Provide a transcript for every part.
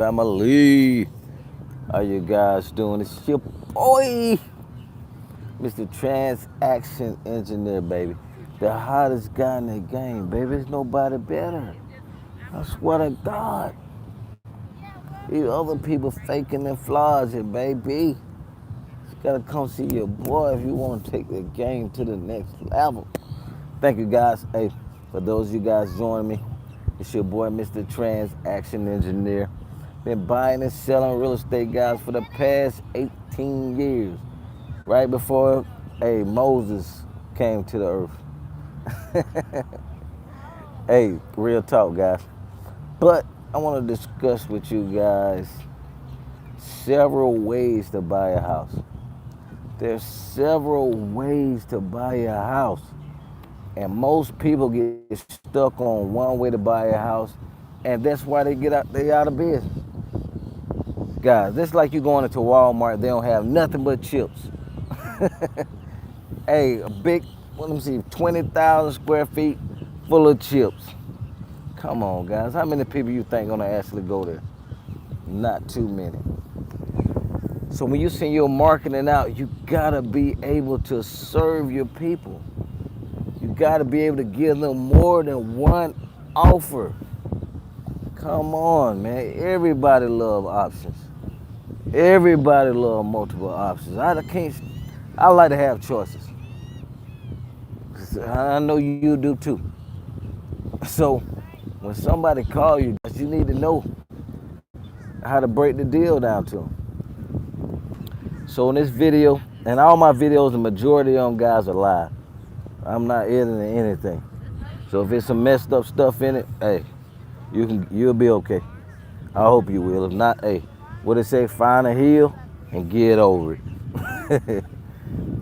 family. How you guys doing? It's your boy, Mr. Transaction Engineer, baby. The hottest guy in the game, baby. There's nobody better. I swear to God. These other people faking their flaws here, baby. You gotta come see your boy if you want to take the game to the next level. Thank you guys. Hey, for those of you guys joining me, it's your boy, Mr. Transaction Engineer. Been buying and selling real estate, guys, for the past 18 years. Right before, Moses came to the earth. Hey, real talk, guys. But I want to discuss with you guys several ways to buy a house. There's several ways to buy a house. And most people get stuck on one way to buy a house, and that's why they out of business. Guys, it's like you going into Walmart, they don't have nothing but chips. Hey, a big, let me see, 20,000 square feet full of chips. Come on, guys. How many people you think gonna actually go there? Not too many. So when you send your marketing out, you gotta be able to serve your people. You gotta be able to give them more than one offer. Come on, man. Everybody love options. Everybody love multiple options. I like to have choices. I know you do too. So when somebody call you, you need to know how to break the deal down to them. So in this video, and all my videos, the majority of them guys are live. I'm not editing anything. So if it's some messed up stuff in it, hey, you'll be okay. I hope you will. If not, hey, what they say, find a heel and get over it.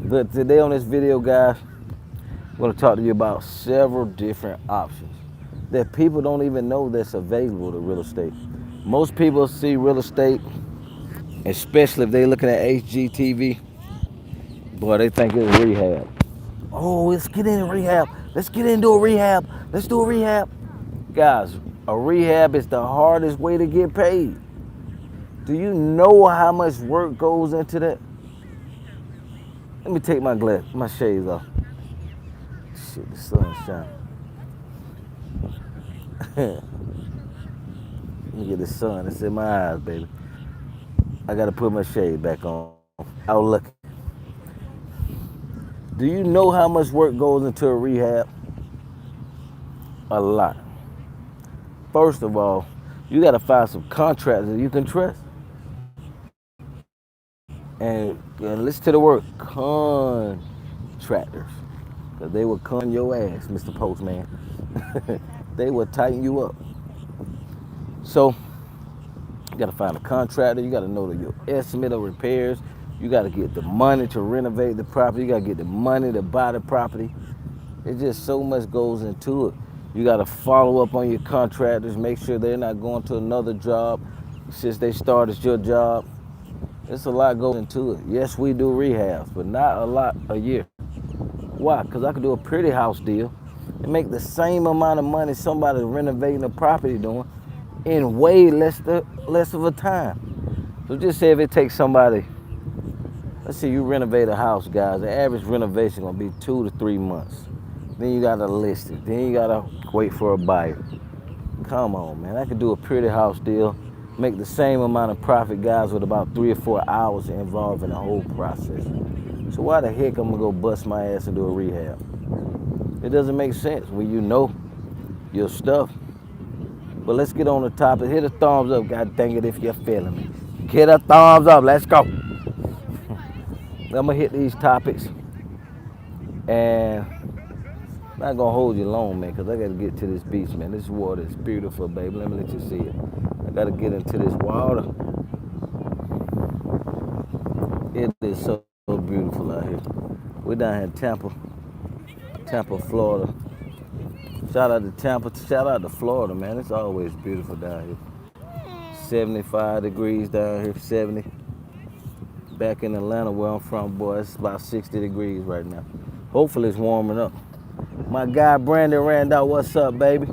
But today on this video, guys, I'm gonna talk to you about several different options that people don't even know that's available to real estate. Most people see real estate, especially if they're looking at HGTV, boy, they think it's rehab. Oh, let's get into rehab. Let's get into a rehab. Let's do a rehab. Guys, a rehab is the hardest way to get paid. Do you know how much work goes into that? Let me take my shades off. Shit, the sun's shining. Let me get the sun. It's in my eyes, baby. I gotta put my shade back on. Oh, look. Do you know how much work goes into a rehab? A lot. First of all, you gotta find some contractors you can trust. And listen to the word contractors. Because they will con your ass, Mr. Postman. They will tighten you up. So, you gotta find a contractor. You gotta know your estimate of repairs. You gotta get the money to renovate the property. You gotta get the money to buy the property. It's just so much goes into it. You gotta follow up on your contractors. Make sure they're not going to another job since they started your job. It's a lot goes into it. Yes, we do rehabs, but not a lot a year. Why? Because I could do a pretty house deal and make the same amount of money somebody renovating a property doing in way less of a time. So just say if it takes somebody, let's say you renovate a house, guys, the average renovation gonna be 2 to 3 months. Then you gotta list it. Then you gotta wait for a buyer. Come on, man. I could do a pretty house deal, make the same amount of profit, guys, with about 3 or 4 hours involved in the whole process. So why the heck I'm gonna go bust my ass and do a rehab? It doesn't make sense when you know your stuff. But let's get on the topic. Hit a thumbs up, god dang it, if you're feeling me. Hit a thumbs up, let's go. I'm gonna hit these topics, and I'm not gonna hold you long, man, because I gotta get to this beach, man. This water is beautiful, baby. Let me let you see it. I gotta get into this water. It is so beautiful out here. We're down here in Tampa, Florida. Shout out to Tampa, shout out to Florida, man. It's always beautiful down here. 75 degrees down here, 70. Back in Atlanta where I'm from, boy, it's about 60 degrees right now. Hopefully it's warming up. My guy Brandon Randall, what's up, baby?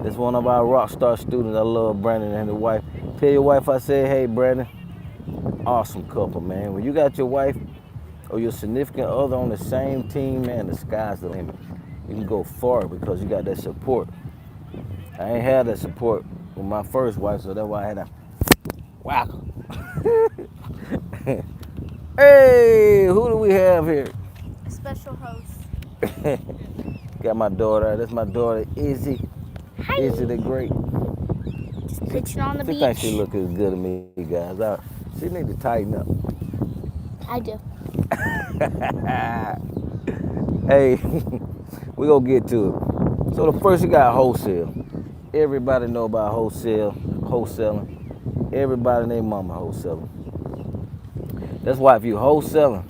That's one of our rock star students. I love Brandon and his wife. Tell your wife I said, hey, Brandon, awesome couple, man. When you got your wife or your significant other on the same team, man, the sky's the limit. You can go far because you got that support. I ain't had that support with my first wife, so that's why I had to whack her. Hey, who do we have here? A special host. Got my daughter. That's my daughter, Izzy. Hi. Izzy the Great. Just pitching on the She beach. thinks she look as good as me, guys. She need to tighten up. I do. Hey, we gonna get to it. So the first you got wholesale. Everybody know about wholesaling. Everybody and their mama wholesaling. That's why if you wholesaling,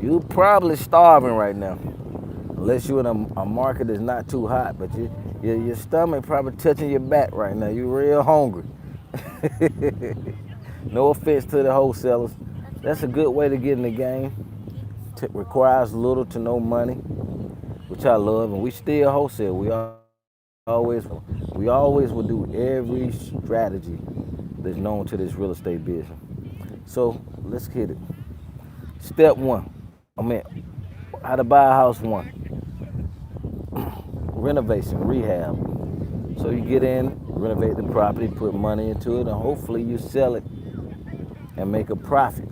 you probably starving right now. Unless you're in a market that's not too hot, but your stomach probably touching your back right now. You real hungry. No offense to the wholesalers. That's a good way to get in the game. Requires little to no money, which I love, and we still wholesale. We always will do every strategy that's known to this real estate business. So let's hit it. Step one. How to buy a house one. Renovation, rehab. So you get in, renovate the property, put money into it, and hopefully you sell it and make a profit.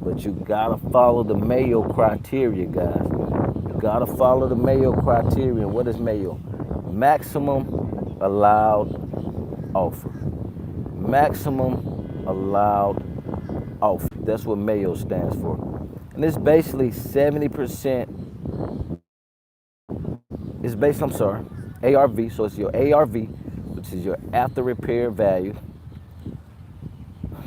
But you gotta follow the Mayo criteria, guys. You gotta follow the Mayo criteria. What is Mayo? Maximum allowed offer. Maximum allowed offer. That's what Mayo stands for. And it's basically 70%. It's based, ARV. So it's your ARV, which is your after repair value.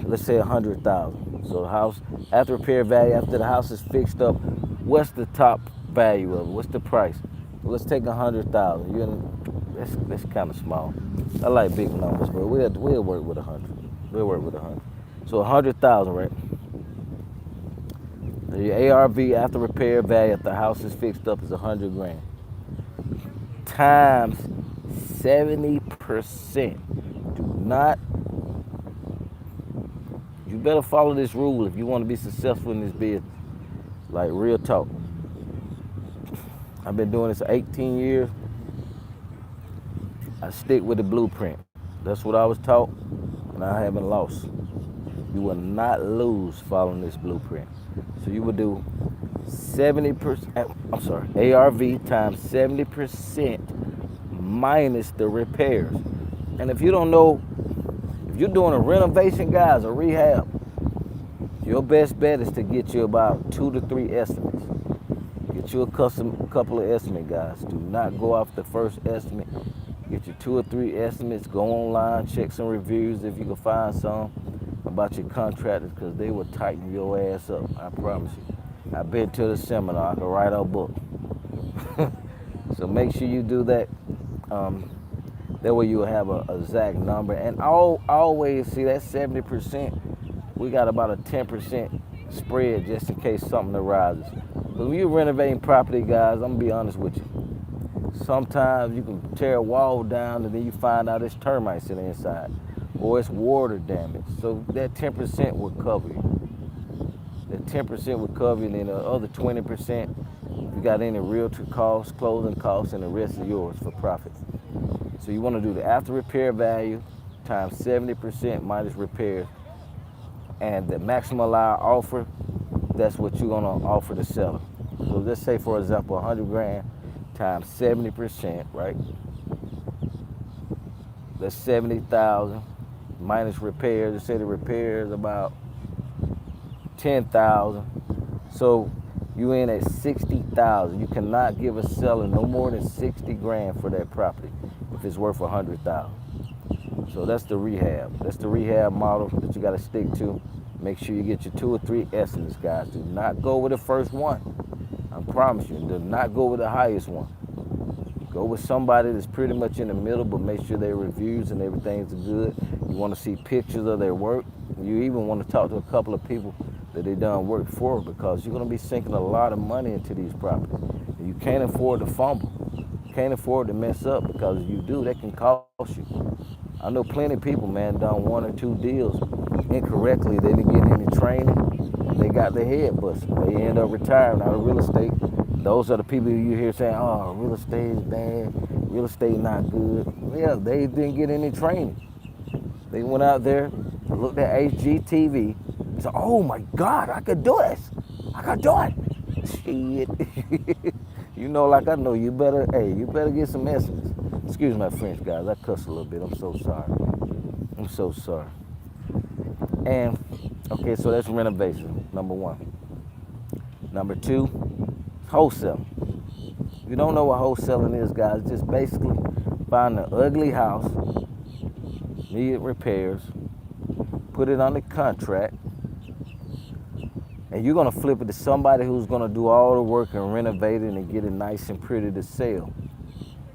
Let's say 100,000. So the house after repair value, after the house is fixed up, what's the top value of it? What's the price? Well, let's take 100,000. That's kind of small. I like big numbers, but we'll work with 100. We'll work with 100. So 100,000, right? Your ARV after repair value, if the house is fixed up, is 100 grand. Times 70%. You better follow this rule if you want to be successful in this business. Like real talk. I've been doing this for 18 years. I stick with the blueprint. That's what I was taught, and I haven't lost. You will not lose following this blueprint. So you would do 70%, ARV times 70% minus the repairs. And if you don't know, if you're doing a renovation, guys, a rehab, your best bet is to get you about 2 to 3 estimates. Get you a couple of estimates, guys. Do not go off the first estimate. Get you 2 or 3 estimates. Go online, check some reviews if you can find some about your contractors, because they will tighten your ass up. I promise you. I've been to the seminar. I can write a book. So make sure you do that. That way you'll have an exact number. And always see that 70%, we got about a 10% spread just in case something arises. But when you're renovating property, guys, I'm gonna be honest with you. Sometimes you can tear a wall down and then you find out it's termites in the inside or it's water damage. So that 10% will cover you. That 10% will cover you, and then the other 20%, if you got any realtor costs, closing costs, and the rest is yours for profit. So you want to do the after repair value times 70% minus repairs, and the maximum allowed offer, that's what you're going to offer the seller. So let's say, for example, 100 grand times 70%, right? That's 70,000 minus repairs. Let's say the repairs about 10,000. So you in at 60,000. You cannot give a seller no more than 60 grand for that property if it's worth 100,000. So that's the rehab. That's the rehab model that you got to stick to. Make sure you get your 2 or 3 estimates, guys. Do not go with the first one. I promise you. Do not go with the highest one. Go with somebody that's pretty much in the middle, but make sure their reviews and everything's good. You want to see pictures of their work. You even want to talk to a couple of people that they done work for, because you're going to be sinking a lot of money into these properties. And you can't afford to fumble. You can't afford to mess up, because if you do, that can cost you. I know plenty of people, man, done 1 or 2 deals incorrectly. They didn't get any training. They got their head busted. They end up retiring out of real estate. Those are the people you hear saying, oh, real estate is bad. Real estate not good. Yeah, they didn't get any training. They went out there, looked at HGTV, said, oh my God, I could do this. I could do it. Shit. You know, like I know, you better get some estimates. Excuse my French, guys. I cuss a little bit. I'm so sorry. I'm so sorry. And, okay, so that's renovation, number 1. Number 2, wholesale. If you don't know what wholesaling is, guys, just basically find an ugly house, need repairs, put it under contract, and you're gonna flip it to somebody who's gonna do all the work and renovate it and get it nice and pretty to sell.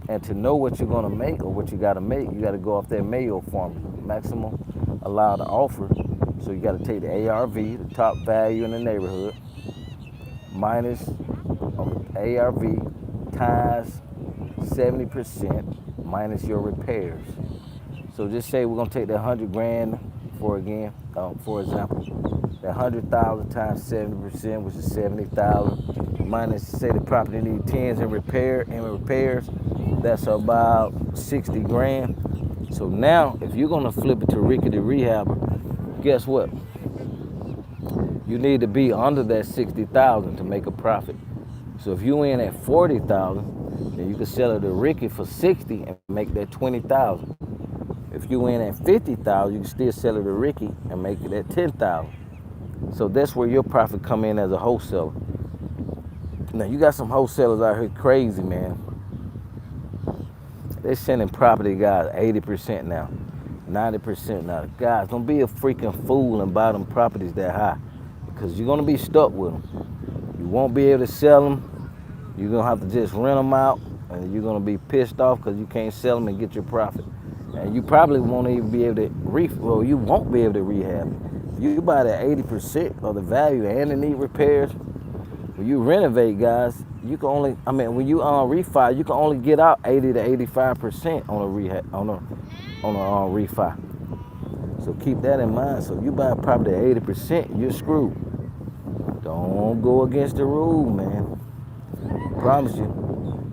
And to know what you're gonna make or what you gotta make, you gotta go off that Mayo formula, maximum allowed offer. So you gotta take the ARV, the top value in the neighborhood, minus ARV times 70% minus your repairs. So just say we're gonna take that 100 grand for example, that 100,000 times 70%, which is 70,000, minus say the property needs 10s in repairs, that's about 60 grand. So now if you're gonna flip it to Ricky the Rehabber, guess what? You need to be under that 60,000 to make a profit. So if you in at 40,000, then you can sell it to Ricky for 60 and make that 20,000. If you in at 50,000, you can still sell it to Ricky and make it at 10,000. So that's where your profit come in as a wholesaler. Now you got some wholesalers out here crazy, man. They're sending property guys 80% now, 90% now. Guys, don't be a freaking fool and buy them properties that high, because you're gonna be stuck with them. You won't be able to sell them. You're gonna have to just rent them out, and you're gonna be pissed off because you can't sell them and get your profit. And you probably won't even be able to you won't be able to rehab it. You buy that 80% of the value and it need repairs. When you renovate, guys, you can only, when you refi, you can only get out 80 to 85% on a rehab, on a refi. So keep that in mind. So if you buy a property at 80%, you're screwed. Don't go against the rule, man. I promise you,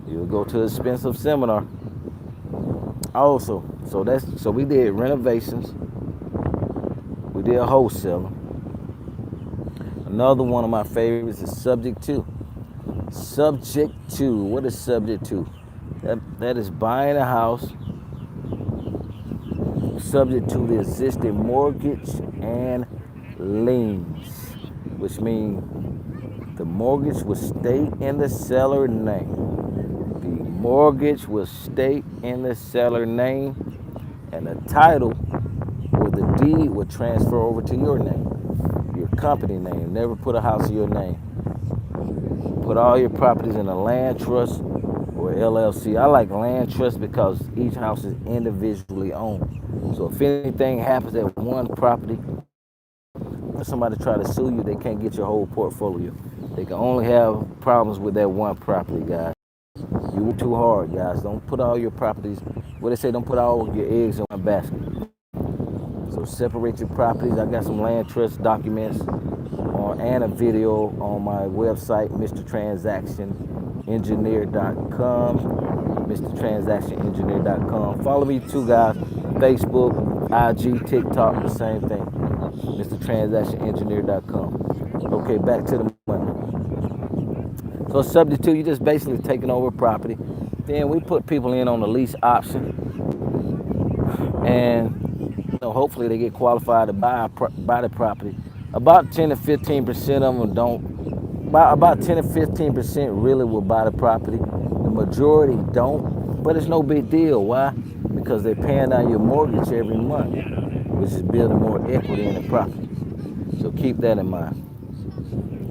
you'll go to an expensive seminar. Also, so we did renovations. We did wholesale. Another one of my favorites is subject to. Subject to. What is subject to? That is buying a house subject to the existing mortgage and liens, which means the mortgage will stay in the seller name. The mortgage will stay in the seller name, and the title or the deed will transfer over to your name, your company name. Never put a house in your name. Put all your properties in a land trust or LLC. I like land trust because each house is individually owned. So if anything happens at one property, if somebody try to sue you, they can't get your whole portfolio. They can only have problems with that one property, guys. You work too hard, guys. Don't put all your properties, what they say, don't put all your eggs in one basket. So separate your properties. I got some land trust documents and a video on my website, MrTransactionEngineer.com. MrTransactionEngineer.com. Follow me too, guys. Facebook, IG, TikTok, the same thing. MrTransactionEngineer.com. Okay, back to the money. So subject to, you just basically taking over property. Then we put people in on the lease option, and hopefully they get qualified to buy the property. About 10 to 15% of them don't. About 10 to 15% really will buy the property. The majority don't, but it's no big deal. Why? Because they're paying down your mortgage every month, which is building more equity in the property. So keep that in mind.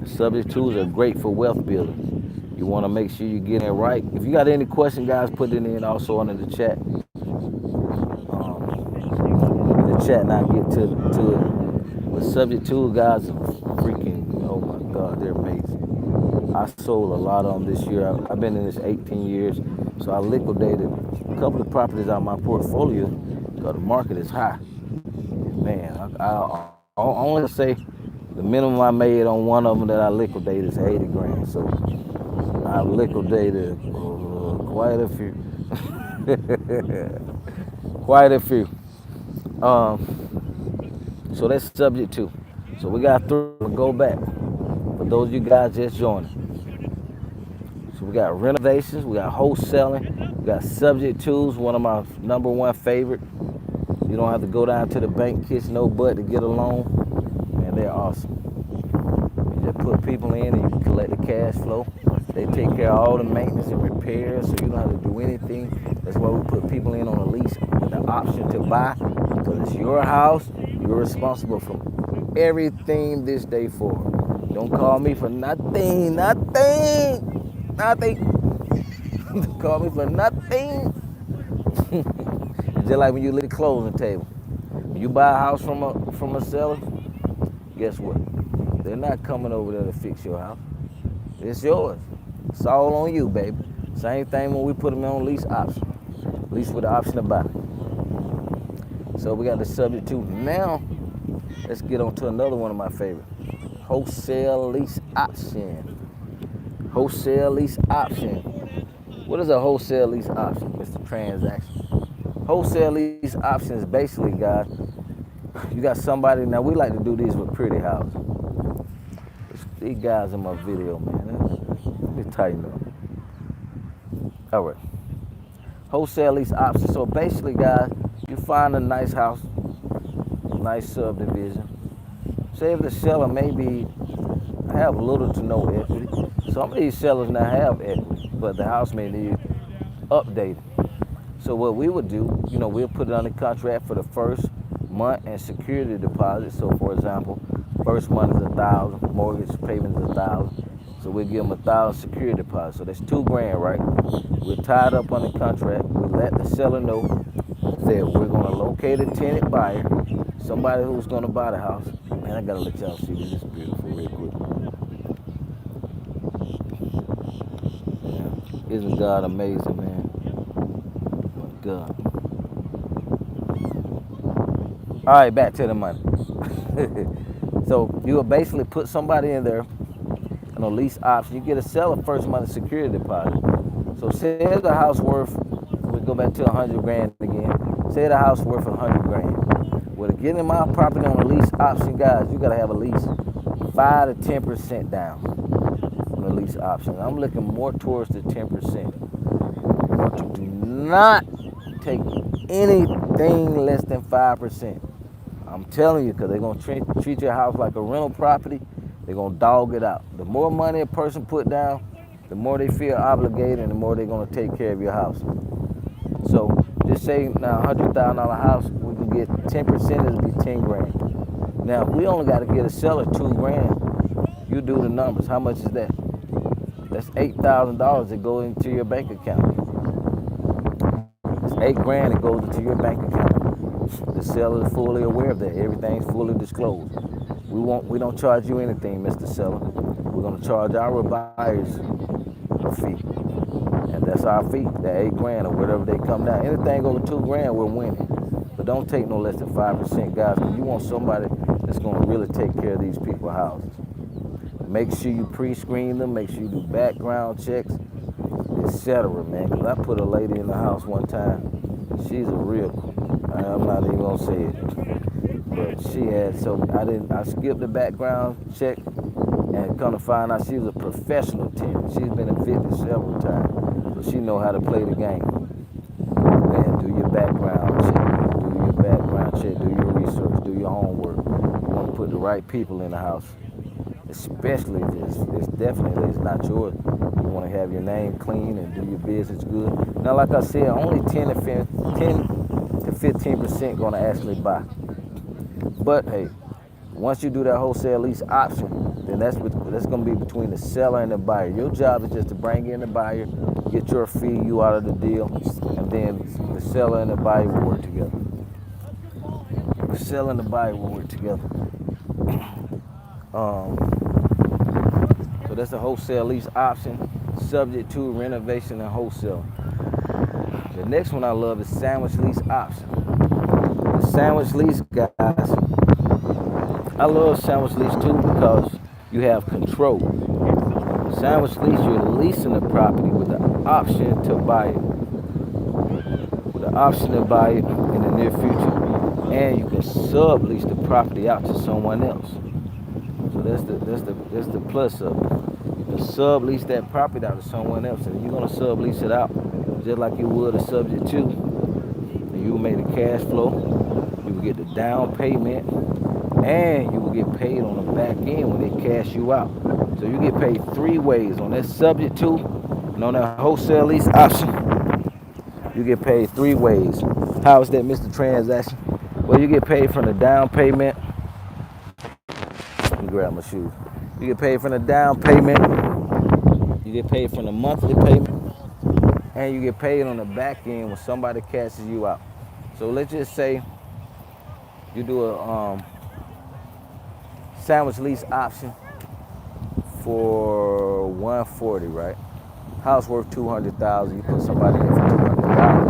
Subject tools are great for wealth building. You want to make sure you get it right. If you got any question, guys, put it in also under the chat. And I'll get to it. But subject to, guys, freaking, oh my God, they're amazing. I sold a lot of them this year. I've been in this 18 years, so I liquidated a couple of properties out of my portfolio, because the market is high. Man, I only say the minimum I made on one of them that I liquidated is 80 grand. So I've liquidated quite a few. Quite a few. So that's subject to. So we got three. We'll go back. For those of you guys just joining. So we got renovations, we got wholesaling, we got subject tools, one of my number one favorite. You don't have to go down to the bank, kiss no butt to get a loan. Man, they're awesome. You just put people in and you collect the cash flow. They take care of all the maintenance and repairs, so you don't have to do anything. That's why we put people in on a lease with the option to buy, because it's your house. You're responsible for everything this day forward. Don't call me for nothing. Don't call me for nothing. Just like when you leave the closing table. When you buy a house from a seller, guess what? They're not coming over there to fix your house. It's yours. It's all on you, baby. Same thing when we put them on lease option. Lease with the option to buy. So we got the subject to. Now, let's get on to another one of my favorites. Wholesale lease option. Wholesale lease option. What is a wholesale lease option, Mr. Transaction? Wholesale lease option is basically, guys, you got somebody, now we like to do these with pretty houses. These guys in my video, man, let me tighten up. All right. Wholesale lease option. So basically, guys, you find a nice house, nice subdivision. Say if the seller maybe have little to no equity. Some of these sellers now have equity, but the house may need updated. So what we would do, we'll put it under contract for the first month and security deposit. So for example, first month is $1,000, mortgage payment is $1,000. So we'll give them $1,000 security deposit. So that's $2,000, right? We're tied up on the contract. We let the seller know that we're gonna locate a tenant buyer, somebody who's gonna buy the house. Man, I gotta let y'all see this. This is beautiful real quick. Yeah. Isn't God amazing, man? My God. All right, back to the money. So you will basically put somebody in there on a lease option. You get a seller first month security deposit. So say the house worth, we go back to 100 grand again. Say the house worth 100 grand. Well, to get in my property on a lease option, guys, you gotta have at least 5 to 10% down on the lease option. I'm looking more towards the 10%. But you do not take anything less than 5%. I'm telling you, because they're going to treat your house like a rental property. They're going to dog it out. The more money a person put down, the more they feel obligated and the more they're going to take care of your house. So just say now $100,000 house, we can get 10%, it'll be 10 grand. Now, if we only got to get a seller $2,000, you do the numbers. How much is that? That's $8,000 that goes into your bank account. It's $8,000 that goes into your bank account. The seller is fully aware of that. Everything's fully disclosed. We don't charge you anything, Mr. Seller. We're gonna charge our buyers a fee, and that's our fee. That $8,000 or whatever they come down. Anything over $2,000, we're winning. But don't take no less than 5%, guys. Because you want somebody that's gonna really take care of these people's houses. Make sure you pre-screen them. Make sure you do background checks, etc. Man, because I put a lady in the house one time. She's a real. I'm not even gonna say it, but she had. So I skipped the background check, and come to find out she was a professional tenant. She's been evicted several times, so she know how to play the game. Man, do your background check, do your research, do your homework. You want to put the right people in the house, especially if it's definitely it's not yours. You want to have your name clean and do your business good. Now, like I said, only 10 to 15% going to actually buy. But hey, once you do that wholesale lease option, then that's going to be between the seller and the buyer. Your job is just to bring in the buyer, get your fee, you out of the deal, and then the seller and the buyer will work together. The seller and the buyer will work together. So that's the wholesale lease option, subject to renovation and wholesale. The next one I love is sandwich lease option. sandwich lease, guys, I love sandwich lease too because you have control. Sandwich lease, you're leasing the property with the option to buy it. With the option to buy it in the near future. And you can sublease the property out to someone else. So that's the plus of it. You can sublease that property out to someone else, and you're gonna sublease it out just like you would a subject to. And you will make the cash flow. You will get the down payment, and you will get paid on the back end when they cash you out. So you get paid three ways on that subject to, and on that wholesale lease option. You get paid three ways. How is that, Mr. Transaction? Well, you get paid from the down payment. Let me grab my shoes. You get paid from the down payment. You get paid from the monthly payment. And you get paid on the back end when somebody cashes you out. So let's just say you do a sandwich lease option for 140, right? House worth 200,000. You put somebody in for 200,000.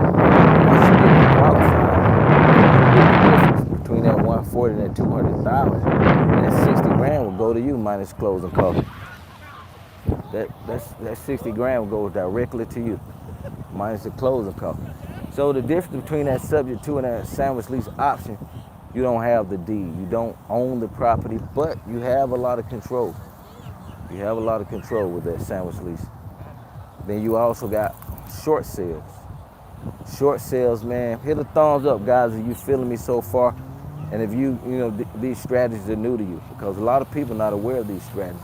Once you get qualified, the difference between that 140 and that 200,000, that 60 grand will go to you minus closing costs. That 60 grand will go directly to you minus the closing cost. So the difference between that subject to and that sandwich lease option, you don't have the deed. You don't own the property, but you have a lot of control. You have a lot of control with that sandwich lease. Then you also got short sales. Short sales, man, hit a thumbs up, guys, if you feeling me so far. And if these strategies are new to you, because a lot of people are not aware of these strategies.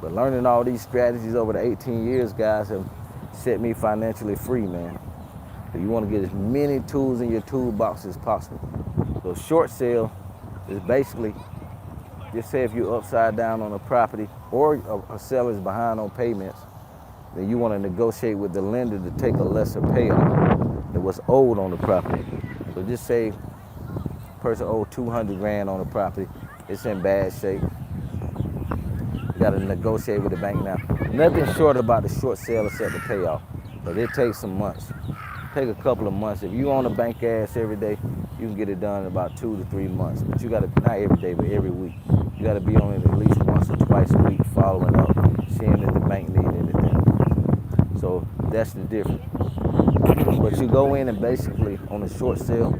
But learning all these strategies over the 18 years, guys, have set me financially free, man. So you want to get as many tools in your toolbox as possible. So short sale is basically, just say if you're upside down on a property or a seller's behind on payments, then you want to negotiate with the lender to take a lesser payoff than what's owed on the property. So just say a person owed 200 grand on the property, it's in bad shape. You got to negotiate with the bank now. Nothing short about the short sale except the payoff, but it takes some months. Take a couple of months. If you on the bank ass every day, you can get it done in about 2 to 3 months. But you got to, not every day, but every week. You got to be on it at least once or twice a week, following up, seeing if the bank need anything. So that's the difference. But you go in and basically on a short sale,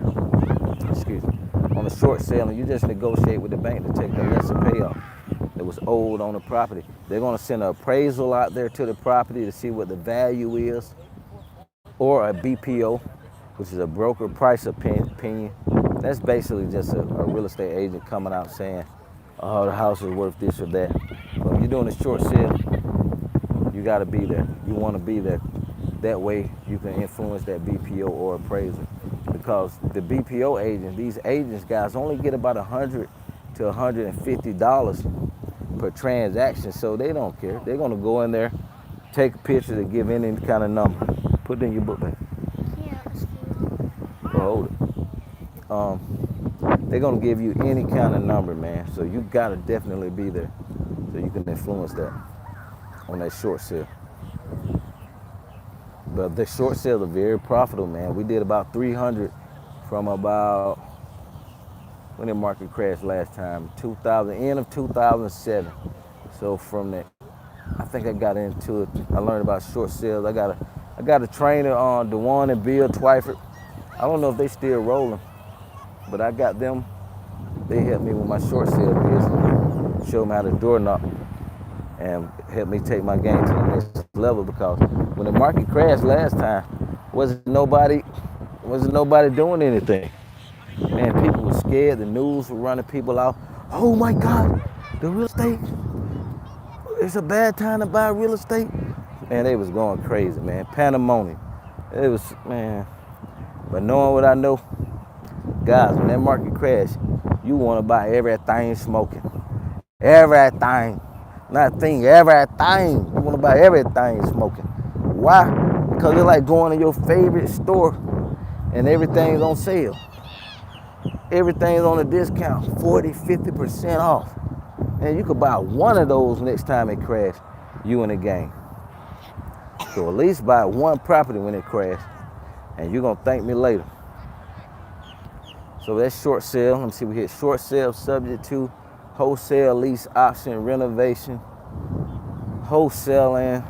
on a short sale, and you just negotiate with the bank to take the lesser payoff that was owed on the property. They're going to send an appraisal out there to the property to see what the value is, or a BPO, which is a broker price opinion. That's basically just a real estate agent coming out saying, oh, the house is worth this or that. But when you're doing a short sale, you got to be there. You want to be there. That way you can influence that BPO or appraiser. Because the BPO agent, these agents, guys, only get about $100 to $150 per transaction, so they don't care. They're going to go in there, take a picture to give any kind of number. Put it in your book, baby. Yeah. Hold it. They're going to give you any kind of number, man. So you got to definitely be there so you can influence that on that short sale. But the short sales are very profitable, man. We did about 300 from about, when the market crashed last time, end of 2007. So from that, I think I got into it. I learned about short sales. I got a trainer on DeJuan and Bill Twyford. I don't know if they still rolling, but I got them. They helped me with my short sale business, showed me how to door knock, and helped me take my game to the next level. Because when the market crashed last time, wasn't nobody doing anything. Man, people were scared. The news were running people out. Oh my God, the real estate. It's a bad time to buy real estate. Man, they was going crazy, man. Pandemonium. It was, man. But knowing what I know, guys, when that market crashed, you want to buy everything smoking. Everything. Not thing, everything. You want to buy everything smoking. Why? Because it's like going to your favorite store and everything's on sale. Everything's on a discount, 40, 50% off. And you could buy one of those next time it crashed, you in the game. So at least buy one property when it crashed, and you're gonna thank me later. So that's short sale. Let me see, we hit short sale subject to wholesale, lease option, renovation, wholesaling,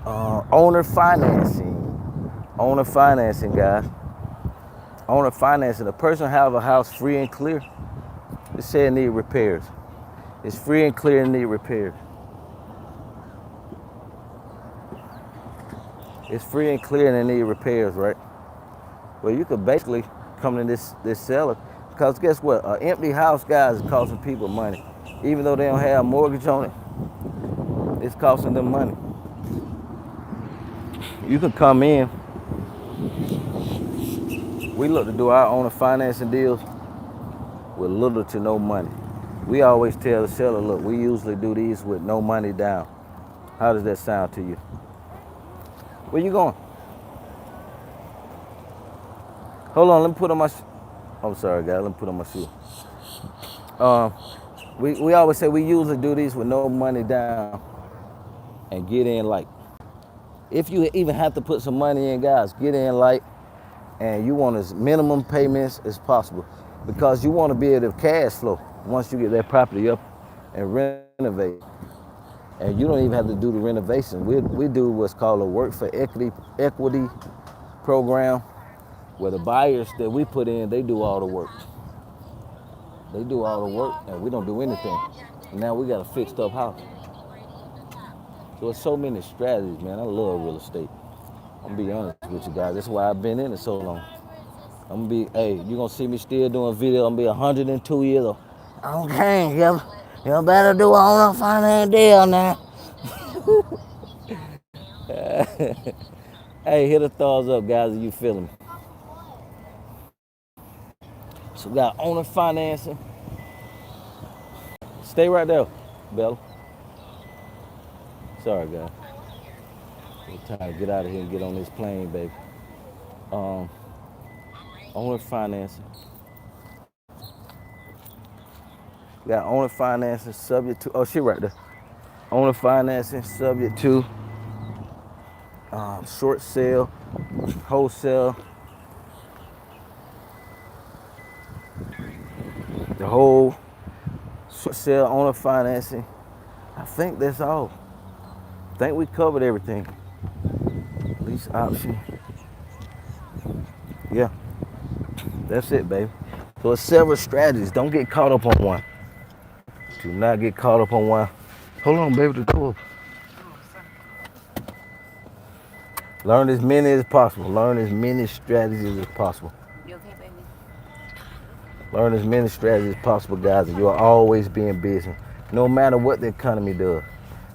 owner financing. Owner financing, guys. Owner financing. The person have a house free and clear. It said it need repairs. It's free and clear and need repairs. It's free and clear and it need repairs, right? Well, you could basically come to this seller, because guess what? An empty house, guys, is costing people money. Even though they don't have a mortgage on it, it's costing them money. You can come in. We look to do our owner financing deals with little to no money. We always tell the seller, look, we usually do these with no money down. How does that sound to you? Where you going? Hold on, let me put on my I'm sorry, guys, let me put on my shoe. We always say we usually do these with no money down and get in light. If you even have to put some money in, guys, get in light, and you want as minimum payments as possible, because you want to be able to cash flow once you get that property up and renovate. And you don't even have to do the renovation. We do what's called a work for equity program, where the buyers that we put in, they do all the work. They do all the work and we don't do anything. Now we got a fixed up house. So there's so many strategies, man. I love real estate. I'm gonna be honest with you guys. That's why I've been in it so long. I'm gonna be, hey, you're gonna see me still doing video. I'm gonna be 102 years old. Okay, you better do an owner finance deal now. Hey, hit a thumbs up, guys, if you feeling me. So we got owner financing. Stay right there, Bella. Sorry, guys. We're trying to get out of here and get on this plane, baby. Owner financing. We got owner financing subject to, oh, she right there. Owner financing subject to short sale, wholesale, the whole short sale, owner financing. I think that's all. I think we covered everything. Lease option. Yeah, that's it, baby. So it's several strategies. Don't get caught up on one. Do not get caught up on one. Hold on, baby, the door. Learn as many as possible. Learn as many strategies as possible. You okay, baby? Learn as many strategies as possible, guys, and you'll always be in business, no matter what the economy does.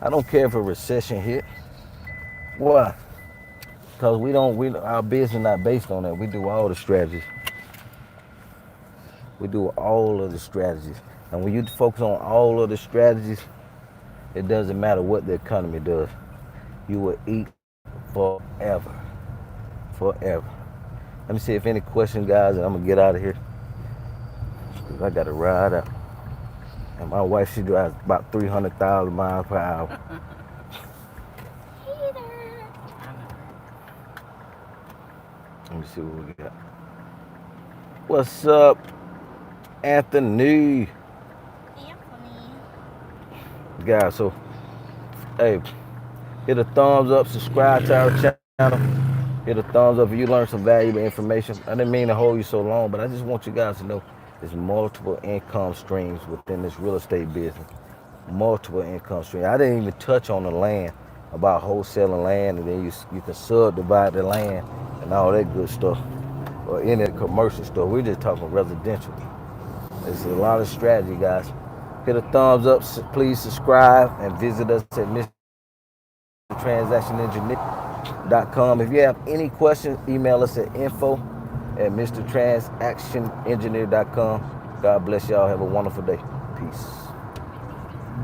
I don't care if a recession hit. Why? Because our business not based on that. We do all the strategies. We do all of the strategies. And when you focus on all of the strategies, it doesn't matter what the economy does. You will eat forever. Forever. Let me see if any questions, guys, and I'm going to get out of here. Because I got to ride out. And my wife, she drives about 300,000 miles per hour. Let me see what we got. What's up, Anthony? Guys, so, hey, hit a thumbs up, subscribe to our channel. Hit a thumbs up if you learned some valuable information. I didn't mean to hold you so long, but I just want you guys to know there's multiple income streams within this real estate business. Multiple income streams. I didn't even touch on the land, about wholesaling land, and then you can subdivide the land and all that good stuff, or any commercial stuff. We're just talking residential. There's a lot of strategy, guys. Hit a thumbs up, please subscribe, and visit us at MrTransactionEngineer.com. If you have any questions, email us at info@MrTransactionEngineer.com. God bless y'all. Have a wonderful day. Peace.